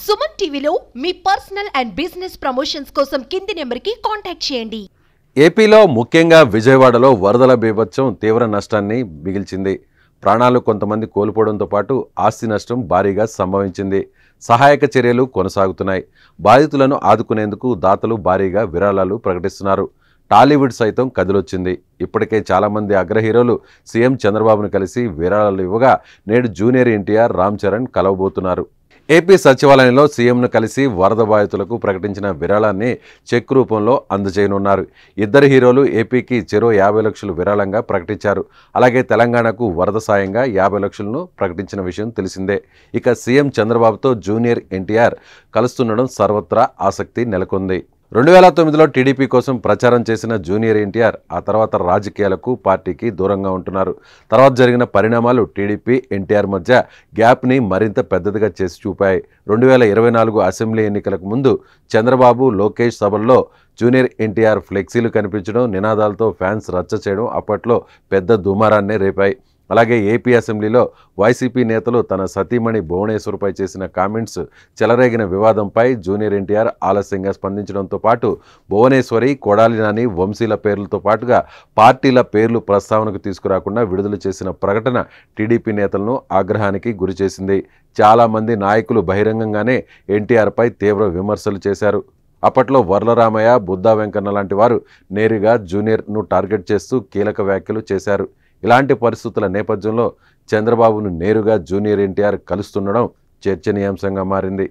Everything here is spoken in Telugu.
సుమన్ టీవీలో మీ పర్సనల్ అండ్ బిజినెస్ ప్రమోషన్స్ కోసం కింది నెంబర్కి కాంటాక్ట్ చేయండి. ఏపీలో ముఖ్యంగా విజయవాడలో వరదల బీభత్సం తీవ్ర నష్టాన్ని మిగిల్చింది. ప్రాణాలు కొంతమంది కోల్పోవడంతో పాటు ఆస్తి నష్టం భారీగా సంభవించింది. సహాయక చర్యలు కొనసాగుతున్నాయి. బాధితులను ఆదుకునేందుకు దాతలు భారీగా విరాళాలు ప్రకటిస్తున్నారు. టాలీవుడ్ సైతం కదిలొచ్చింది. ఇప్పటికే చాలామంది అగ్ర హీరోలు సీఎం చంద్రబాబును కలిసి విరాళాలు ఇవ్వగా నేడు జూనియర్ ఎన్టీఆర్, రామ్ చరణ్ కలవబోతున్నారు. ఏపీ సచివాలయంలో సీఎంను కలిసి వరద బాధితులకు ప్రకటించిన విరాళాన్ని చెక్ రూపంలో అందజేయనున్నారు. ఇద్దరు హీరోలు ఏపీకి చెరో 50 లక్షలు విరాళంగా ప్రకటించారు. అలాగే తెలంగాణకు వరద సాయంగా 50 లక్షలను ప్రకటించిన విషయం తెలిసిందే. ఇక సీఎం చంద్రబాబుతో జూనియర్ ఎన్టీఆర్ కలుస్తుండడం సర్వత్రా ఆసక్తి నెలకొంది. 2009లో టీడీపీ కోసం ప్రచారం చేసిన జూనియర్ ఎన్టీఆర్ ఆ తర్వాత రాజకీయాలకు, పార్టీకి దూరంగా ఉంటున్నారు. తర్వాత జరిగిన పరిణామాలు టీడీపీ, ఎన్టీఆర్ మధ్య గ్యాప్ని మరింత పెద్దదిగా చేసి చూపాయి. 2024 అసెంబ్లీ ఎన్నికలకు ముందు చంద్రబాబు, లోకేష్ సభల్లో జూనియర్ ఎన్టీఆర్ ఫ్లెక్సీలు కనిపించడం, నినాదాలతో ఫ్యాన్స్ రచ్చ చేయడం అప్పట్లో పెద్ద దుమారాన్నే రేపాయి. అలాగే ఏపీ అసెంబ్లీలో వైసీపీ నేతలు తన సతీమణి భువనేశ్వర్పై చేసిన కామెంట్స్ చెలరేగిన వివాదంపై జూనియర్ ఎన్టీఆర్ ఆలస్యంగా స్పందించడంతో పాటు భువనేశ్వరి, కొడాలి నాని, వంశీల పేర్లతో పాటుగా పార్టీల పేర్లు ప్రస్తావనకు తీసుకురాకుండా విడుదల చేసిన ప్రకటన టీడీపీ నేతలను ఆగ్రహానికి గురిచేసింది. చాలామంది నాయకులు బహిరంగంగానే ఎన్టీఆర్పై తీవ్ర విమర్శలు చేశారు. అప్పట్లో వర్లరామయ్య, బుద్దా వెంకన్న లాంటి వారు నేరుగా జూనియర్ను టార్గెట్ చేస్తూ కీలక వ్యాఖ్యలు చేశారు. ఇలాంటి పరిస్థితుల నేపథ్యంలో చంద్రబాబును నేరుగా జూనియర్ ఎన్టీఆర్ కలుస్తుండడం చర్చనీయాంశంగా మారింది.